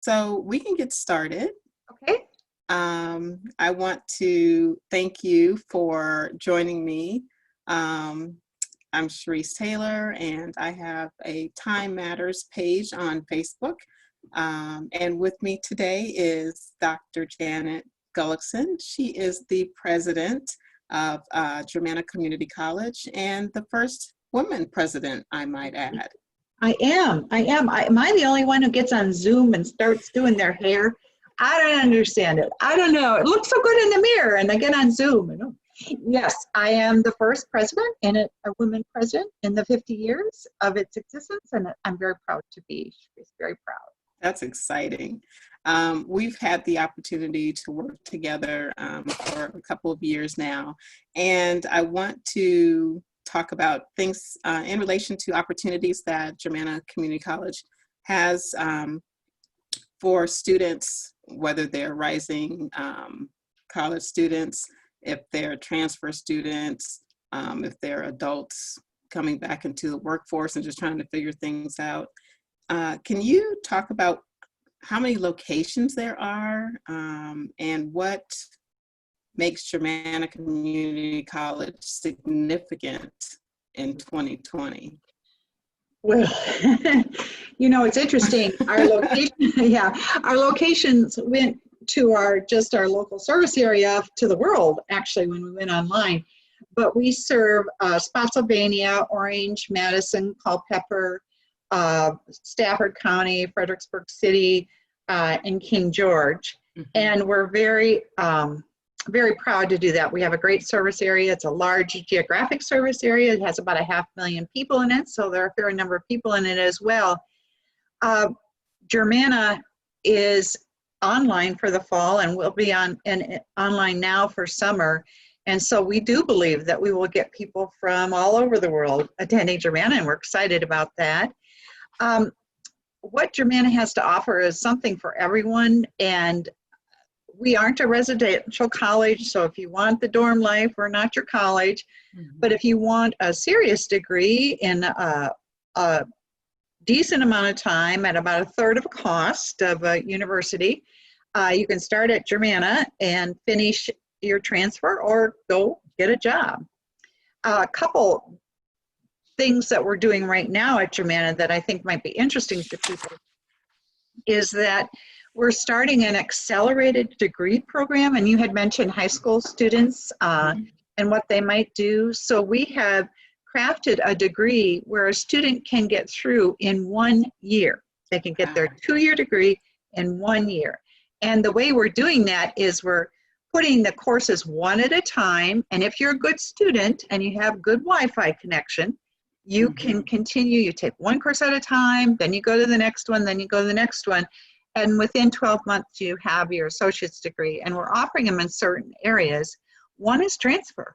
So we can get started. Okay. I want to thank you for joining me. I'm Sharice Taylor, and I have a Time Matters page on Facebook. And with me today is Dr. Janet Gullickson. She is the president of Germanna Community College and the first woman president, I might add. I am. Am I the only one who gets on Zoom and starts doing their hair? I don't understand it. I don't know. It looks so good in the mirror, and I get on Zoom. Yes, I am the first president and a woman president in the 50 years of its existence, and I'm very proud to be. She's very proud. That's exciting. We've had the opportunity to work together for a couple of years now, and I want to talk about things in relation to opportunities that Germanna Community College has for students, whether they're rising college students, if they're transfer students, if they're adults coming back into the workforce and just trying to figure things out. Can you talk about how many locations there are and what makes Germanna Community College significant in 2020? Well, it's interesting. Our location, our locations went to our local service area to the world, actually, when we went online. But we serve Spotsylvania, Orange, Madison, Culpeper, Stafford County, Fredericksburg City, and King George. Mm-hmm. And we're very proud to do that. We have a great service area. It's a large geographic service area. It has about 500,000 people in it, so there are a fair number of people in it as well. Germanna is online for the fall and will be online now for summer. And so we do believe that we will get people from all over the world attending Germanna, and we're excited about that. What Germanna has to offer is something for everyone, and we aren't a residential college, so if you want the dorm life, we're not your college. Mm-hmm. But if you want a serious degree in a decent amount of time at about a third of the cost of a university, you can start at Germanna and finish your transfer or go get a job. A couple things that we're doing right now at Germanna that I think might be interesting to people is that we're starting an accelerated degree program, and you had mentioned high school students and what they might do. So we have crafted a degree where a student can get through in 1 year. They can get their 2-year degree in 1 year. And the way we're doing that is we're putting the courses one at a time, and if you're a good student and you have good Wi-Fi connection, you can continue. You take one course at a time, then you go to the next one, then you go to the next one. And within 12 months, you have your associate's degree. And we're offering them in certain areas. One is transfer.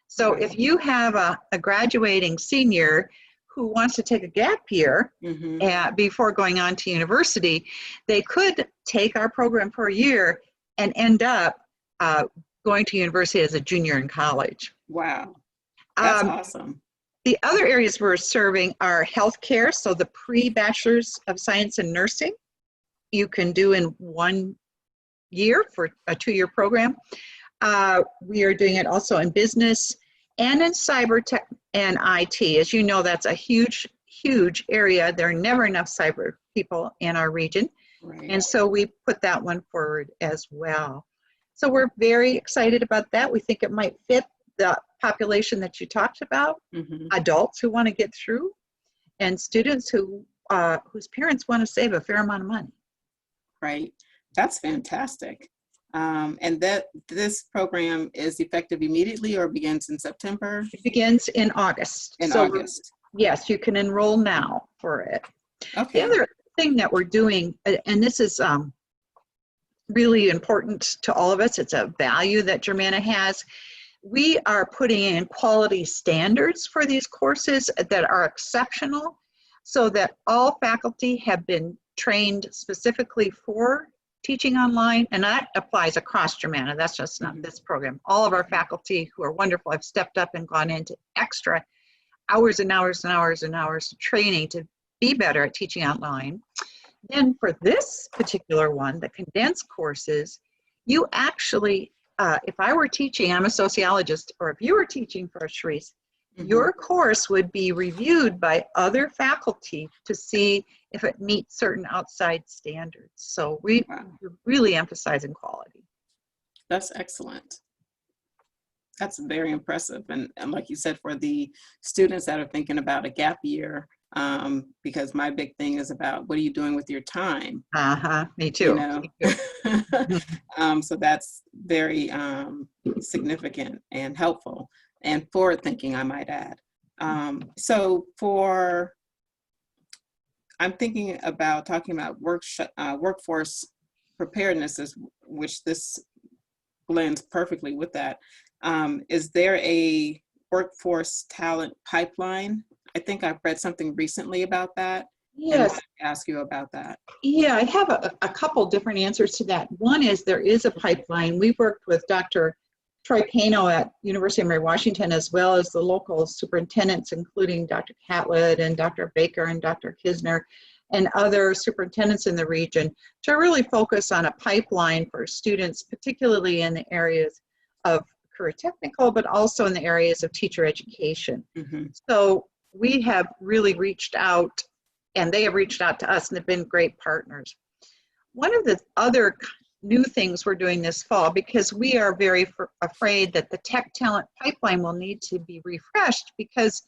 So if you have a graduating senior who wants to take a gap year before going on to university, they could take our program for a year and end up going to university as a junior in college. Wow, that's awesome. The other areas we're serving are healthcare, so the pre-bachelor's of science in nursing, you can do in 1 year for a 2-year program. We are doing it also in business and in cyber tech and IT. As you know, that's a huge, huge area. There are never enough cyber people in our region. Right. And so we put that one forward as well. So we're very excited about that. We think it might fit the population that you talked about, adults who want to get through, and students whose parents want to save a fair amount of money. Right, that's fantastic. And that this program is effective immediately or begins in September? It begins in August. August. Yes, you can enroll now for it. Okay. The other thing that we're doing, and this is really important to all of us, it's a value that Germanna has. We are putting in quality standards for these courses that are exceptional, so that all faculty have been trained specifically for teaching online, and that applies across Germanna. That's just not this program. All of our faculty who are wonderful have stepped up and gone into extra hours and hours and hours and hours of training to be better at teaching online. Then for this particular one, the condensed courses, you actually, if I were teaching, I'm a sociologist, or if you were teaching for a Sharice, your course would be reviewed by other faculty to see if it meets certain outside standards. So we're really emphasizing quality. That's excellent. That's very impressive. And like you said, for the students that are thinking about a gap year, because my big thing is about what are you doing with your time? Me too. You know? Me too. So that's very significant and helpful and forward thinking, I might add. So I'm thinking about talking about workforce preparedness, which this blends perfectly with that. Is there a workforce talent pipeline? I think I've read something recently about that. Yes. And I ask you about that. Yeah, I have a couple different answers to that. One is there is a pipeline. We've worked with Dr. Troy Pano at University of Mary Washington, as well as the local superintendents, including Dr. Catlett and Dr. Baker and Dr. Kisner and other superintendents in the region, to really focus on a pipeline for students, particularly in the areas of career technical, but also in the areas of teacher education. So we have really reached out, and they have reached out to us, and they've been great partners. One of the other new things we're doing this fall, because we are very afraid that the tech talent pipeline will need to be refreshed, because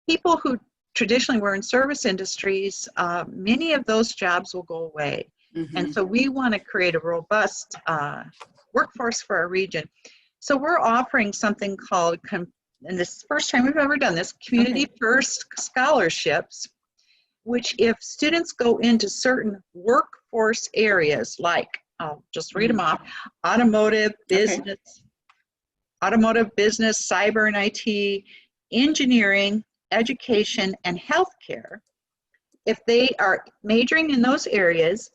people who traditionally were in service industries, many of those jobs will go away. And so we want to create a robust workforce for our region. So we're offering something called, and this is the first time we've ever done this, Community First Scholarships, which if students go into certain workforce areas, like, I'll just read them off: automotive, business, cyber and IT, engineering, education, and healthcare. If they are majoring in those areas,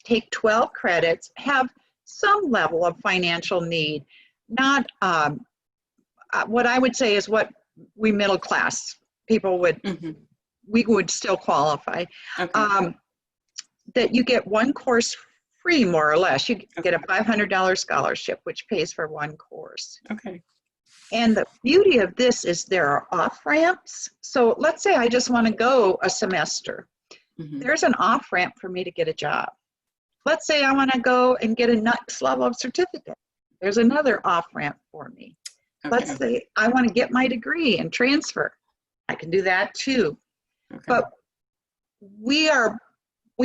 take 12 credits, have some level of financial need, not what I would say is what we middle class people would, we would still qualify. That you get one course free, more or less. You get a $500 scholarship, which pays for one course. And the beauty of this is there are off-ramps. So let's say I just want to go a semester. There's an off-ramp for me to get a job. Let's say I want to go and get a next level of certificate. There's another off-ramp for me. Let's say I want to get my degree and transfer. I can do that too. But we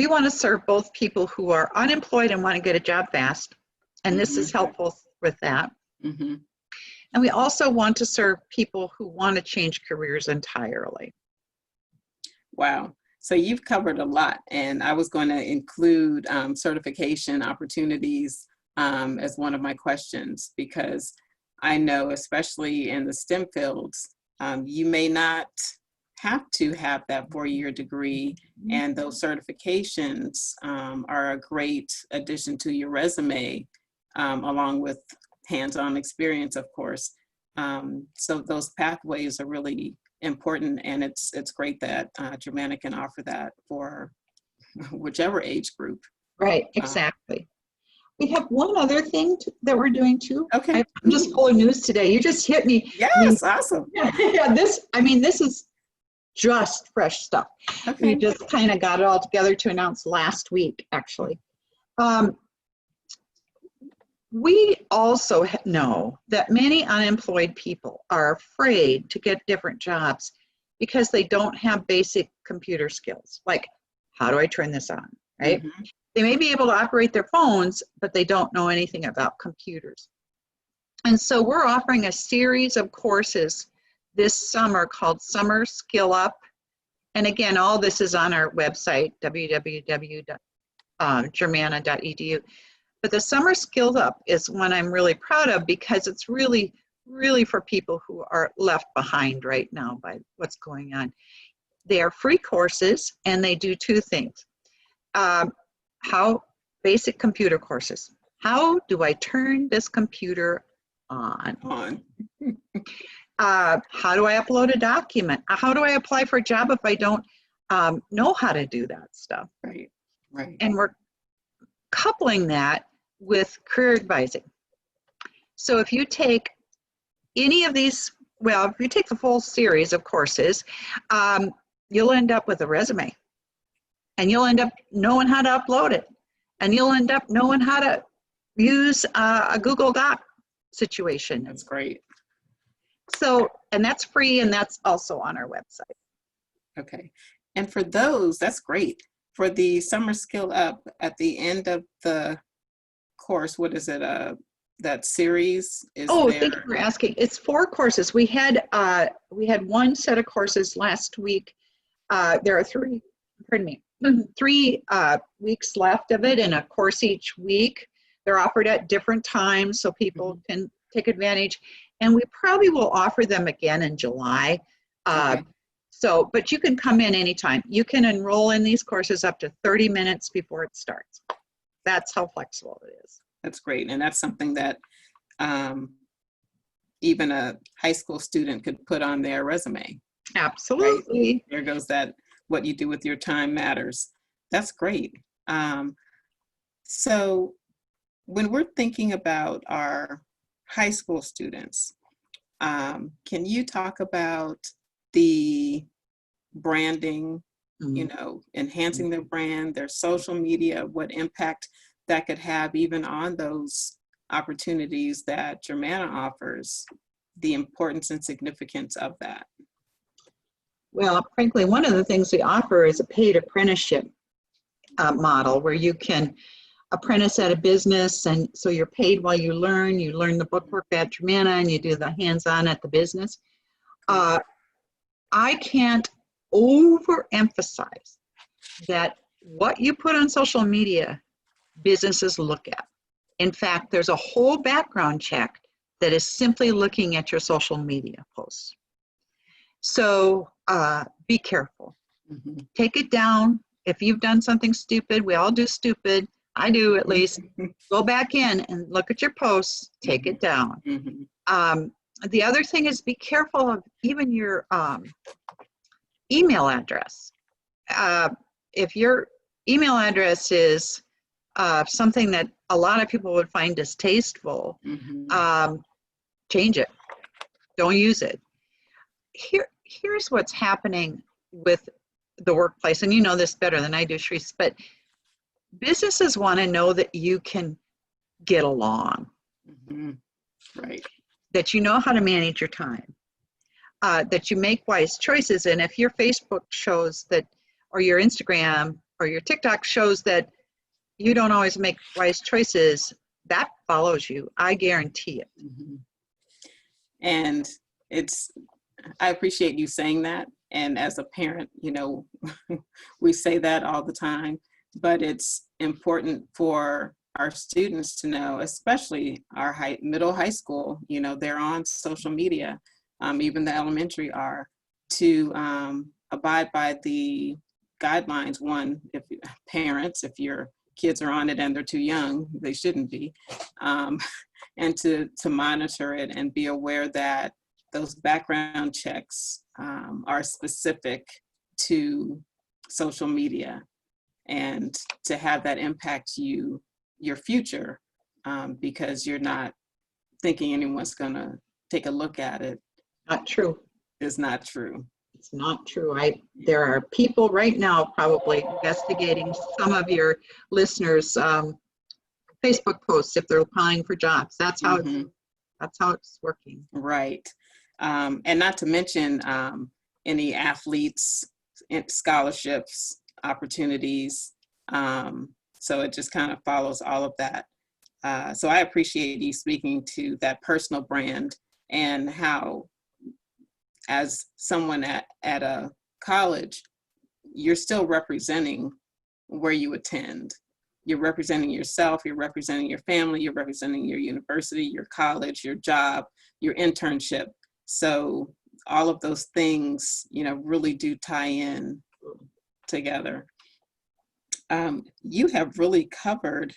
want to serve both people who are unemployed and want to get a job fast. And this is helpful with that. And we also want to serve people who want to change careers entirely. Wow. So you've covered a lot, and I was going to include certification opportunities as one of my questions, because I know, especially in the STEM fields, you may not have to have that 4-year degree, and those certifications are a great addition to your resume, along with hands-on experience, of course. So those pathways are really important, and it's great that Germanna can offer that for whichever age group. Right, exactly. We have one other thing that we're doing too. Okay. I'm just full of news today. You just hit me. Yes, awesome. Yeah, this is just fresh stuff. We just kind of got it all together to announce last week, actually. We also know that many unemployed people are afraid to get different jobs because they don't have basic computer skills. Like, how do I turn this on, right? They may be able to operate their phones, but they don't know anything about computers. And so we're offering a series of courses this summer called Summer Skill Up. And again, all this is on our website, www.germanna.edu. But the Summer Skill Up is one I'm really proud of, because it's really, really for people who are left behind right now by what's going on. They are free courses, and they do two things. Basic computer courses. How do I turn this computer on? How do I upload a document? How do I apply for a job if I don't know how to do that stuff. Right, right. And we're coupling that with career advising. So if you take any of these, well, if you take the full series of courses, you'll end up with a resume, and you'll end up knowing how to upload it, and you'll end up knowing how to use a Google Doc situation. That's great. So, and that's free, and that's also on our website. Okay. And for those, that's great. For the Summer Skill Up, at the end of the course, what is it? That series is there? Thank you for asking. It's 4 courses. We had one set of courses last week. There are 3, pardon me, 3 weeks left of it, and a course each week. They're offered at different times so people can take advantage. And we probably will offer them again in July. Okay. So, but you can come in anytime. You can enroll in these courses up to 30 minutes before it starts. That's how flexible it is. That's great. And that's something that even a high school student could put on their resume. Absolutely. Right? There goes that, what you do with your time matters. That's great. So when we're thinking about our high school students, can you talk about the branding, enhancing their brand, their social media, what impact that could have even on those opportunities that Germanna offers, the importance and significance of that? Well, frankly, one of the things we offer is a paid apprenticeship model where you can apprentice at a business, and so you're paid while you learn the bookwork at Germanna, and you do the hands-on at the business. I can't overemphasize that what you put on social media, businesses look at. In fact, there's a whole background check that is simply looking at your social media posts. So be careful. Take it down. If you've done something stupid, we all do stupid. I do, at least. Go back in and look at your posts. Take it down. The other thing is be careful of even your email address. If your email address is something that a lot of people would find distasteful, change it. Don't use it. Here's what's happening with the workplace, and you know this better than I do, Sharice, but businesses want to know that you can get along. Right. That you know how to manage your time, that you make wise choices. And if your Facebook shows that, or your Instagram or your TikTok shows that you don't always make wise choices, that follows you. I guarantee it. And I appreciate you saying that. And as a parent, we say that all the time, but it's important for our students to know, especially our middle high school, they're on social media, even the elementary are, to abide by the guidelines. One, if parents, if your kids are on it and they're too young, they shouldn't be, and to monitor it and be aware that those background checks are specific to social media, and to have that impact your future, because you're not thinking anyone's gonna take a look at it. Not true. It's not true. It's not true. There are people right now probably investigating some of your listeners' Facebook posts if they're applying for jobs. That's how it's working. Right. And not to mention any athletes, scholarships, opportunities. So it just kind of follows all of that. So I appreciate you speaking to that personal brand, and how, as someone at a college, you're still representing where you attend. You're representing yourself, you're representing your family, you're representing your university, your college, your job, your internship. So all of those things, really do tie in together. You have really covered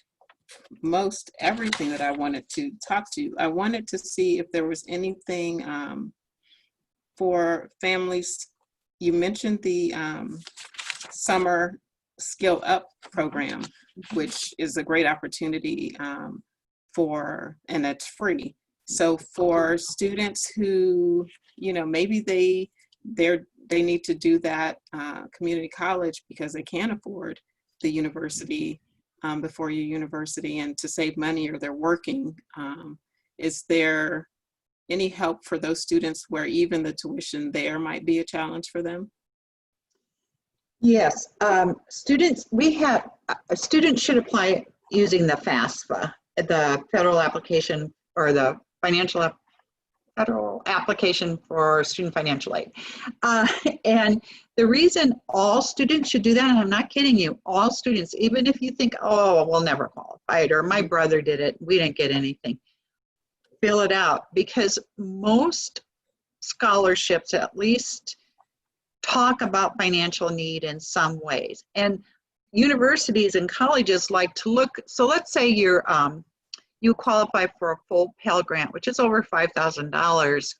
most everything that I wanted to talk to. I wanted to see if there was anything for families you mentioned the summer skill up program, which is a great opportunity and it's free. So for students who, maybe they need to do that community college because they can't afford the university before your university, and to save money, or they're working, is there any help for those students where even the tuition there might be a challenge for them? Yes, students should apply using the FAFSA, the federal application, or the federal application for student financial aid. And the reason all students should do that, and I'm not kidding you, all students, even if you think, oh, we'll never qualify it, or my brother did it, we didn't get anything, fill it out, because most scholarships at least talk about financial need in some ways. And universities and colleges like to look, so let's say you qualify for a full Pell Grant, which is over $5,000.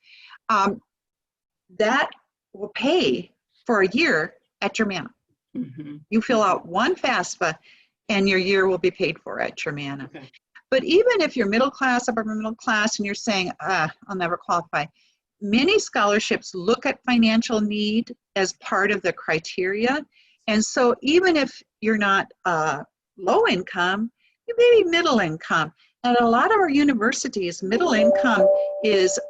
That will pay for a year at Germanna. Mm-hmm. You fill out one FAFSA and your year will be paid for at Germanna. Okay. But even if you're middle class, upper middle class, and you're saying, I'll never qualify, many scholarships look at financial need as part of the criteria. And so even if you're not low income, you may be middle income. And a lot of our universities, middle income is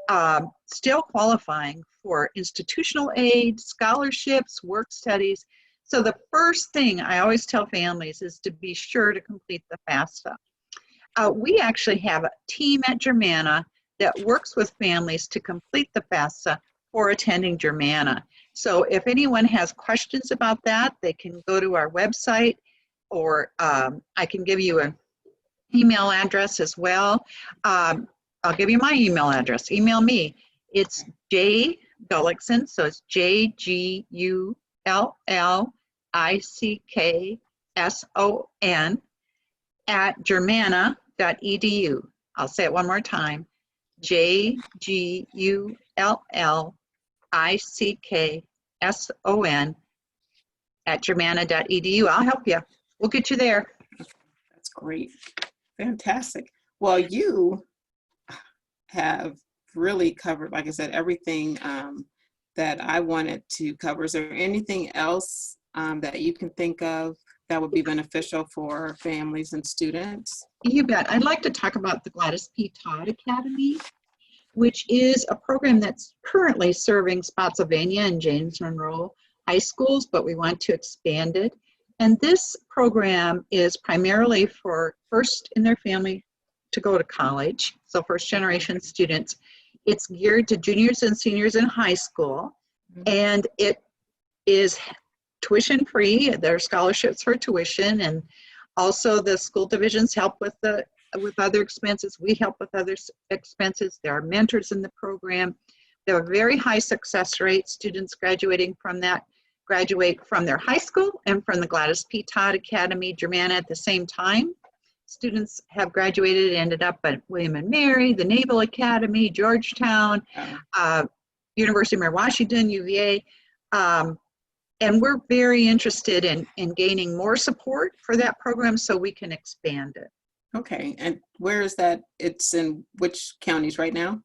still qualifying for institutional aid, scholarships, work studies. So the first thing I always tell families is to be sure to complete the FAFSA. We actually have a team at Germanna that works with families to complete the FAFSA for attending Germanna. So if anyone has questions about that, they can go to our website, or I can give you an email address as well. I'll give you my email address. Email me. It's Gullickson, so it's JGULLICKSON @germanna.edu. I'll say it one more time. JGULLICKSON @germanna.edu. I'll help you. We'll get you there. That's great. Fantastic. Well, you have really covered, like I said, everything that I wanted to cover. Is there anything else that you can think of that would be beneficial for families and students? You bet. I'd like to talk about the Gladys Peapod Academy, which is a program that's currently serving Spotsylvania and James Monroe high schools, but we want to expand it. And this program is primarily for first in their family to go to college, so first generation students. It's geared to juniors and seniors in high school, and it is tuition free. There are scholarships for tuition, and also the school divisions help with other expenses. We help with other expenses. There are mentors in the program. There are very high success rates. Students graduating from that graduate from their high school and from the Gladys Peapod Academy, Germanna at the same time. Students have graduated and ended up at William and Mary, the Naval Academy, Georgetown, University of Mary Washington, UVA. And we're very interested in gaining more support for that program so we can expand it. Okay, and where is that? It's in which counties right now?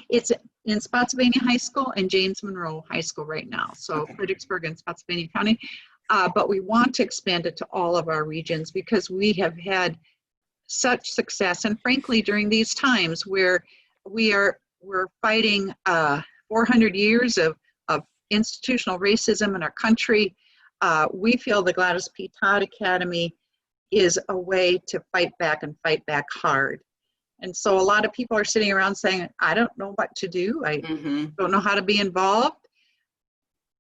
It's in Spotsylvania High School and James Monroe High School right now. So okay. Fredericksburg and Spotsylvania County. But we want to expand it to all of our regions because we have had such success. And frankly, during these times where we're fighting 400 years of institutional racism in our country, we feel the Gladys Peapod Academy is a way to fight back and fight back hard. And so a lot of people are sitting around saying, I don't know what to do. I don't know how to be involved.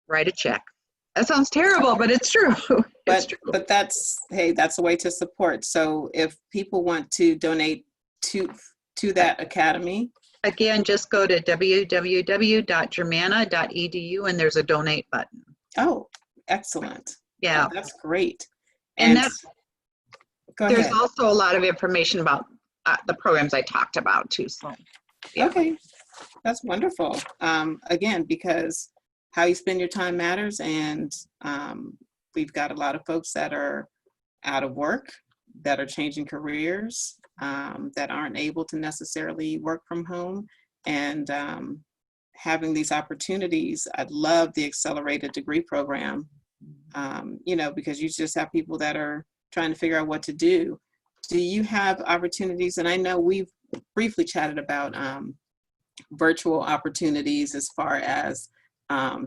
Write a check. That sounds terrible, but it's true. It's true. But that's a way to support. So if people want to donate to that academy. Again, just go to www.germanna.edu and there's a donate button. Oh, excellent. Yeah. Oh, that's great. And there's also a lot of information about the programs I talked about too. So, yeah. Okay, that's wonderful. Again, because how you spend your time matters. And we've got a lot of folks that are out of work, that are changing careers, that aren't able to necessarily work from home. And having these opportunities, I love the accelerated degree program, you know, because you just have people that are trying to figure out what to do. Do you have opportunities? And I know we've briefly chatted about virtual opportunities as far as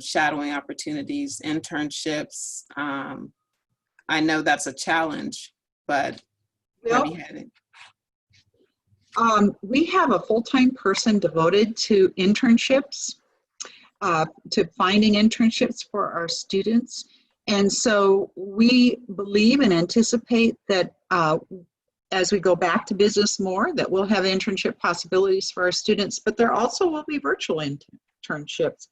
shadowing opportunities, internships. I know that's a challenge, but have you had it? We have a full-time person devoted to internships, to finding internships for our students. And so we believe and anticipate that as we go back to business more, that we'll have internship possibilities for our students, but there also will be virtual internships.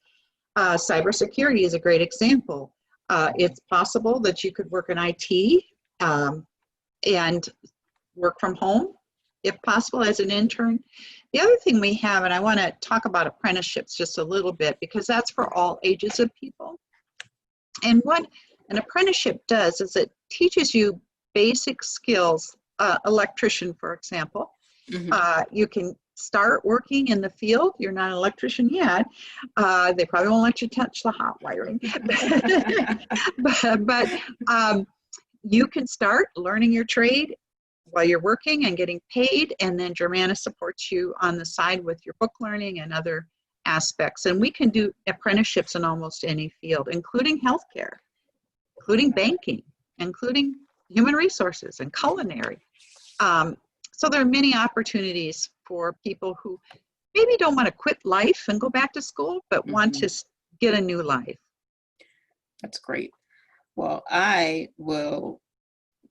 Cybersecurity is a great example. It's possible that you could work in IT and work from home, if possible, as an intern. The other thing we have, and I want to talk about apprenticeships just a little bit, because that's for all ages of people. And what an apprenticeship does is it teaches you basic skills. Electrician, for example, you can start working in the field. You're not an electrician yet. They probably won't let you touch the hot wiring. but you can start learning your trade while you're working and getting paid, and then Germanna supports you on the side with your book learning and other aspects. And we can do apprenticeships in almost any field, including healthcare, including banking, including human resources and culinary. So there are many opportunities for people who maybe don't want to quit life and go back to school, but want to get a new life. That's great. Well, I will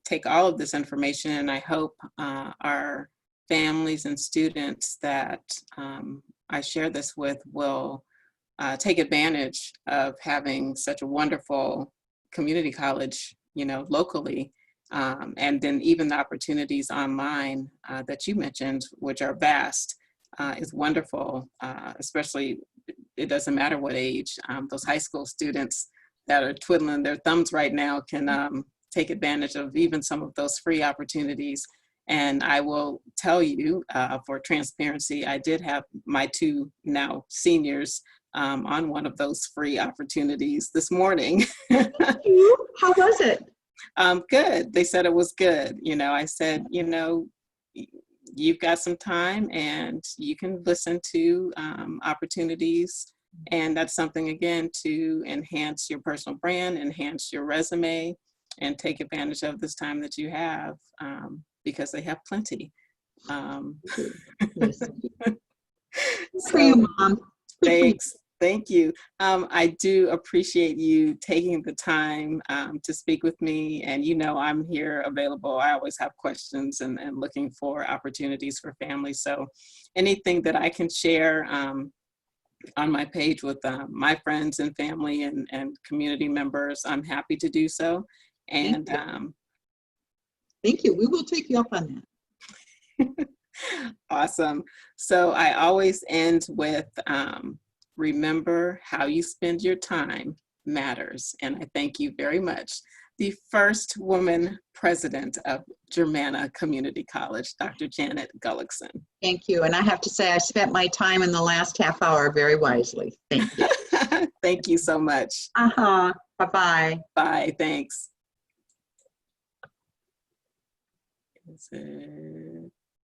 take all of this information, and I hope our families and students that I share this with will take advantage of having such a wonderful community college, you know, locally. And then even the opportunities online that you mentioned, which are vast, is wonderful, especially, it doesn't matter what age. Those high school students that are twiddling their thumbs right now can take advantage of even some of those free opportunities. And I will tell you, for transparency, I did have my two now seniors on one of those free opportunities this morning. How was it? Good. They said it was good. You know, I said, you know, you've got some time and you can listen to opportunities. And that's something, again, to enhance your personal brand, enhance your resume, and take advantage of this time that you have, because they have plenty. Yes. For you, Mom. Thanks. Thank you. I do appreciate you taking the time to speak with me. And you know, I'm here available. I always have questions and looking for opportunities for families. So anything that I can share on my page with my friends and family and community members, I'm happy to do so. And thank you. We will take you up on that. Awesome. So I always end with, remember how you spend your time matters. And I thank you very much. The first woman president of Germanna Community College, Dr. Janet Gullickson. Thank you. And I have to say, I spent my time in the last half hour very wisely. Thank you. Thank you so much. Bye-bye. Bye. Thanks. Is it...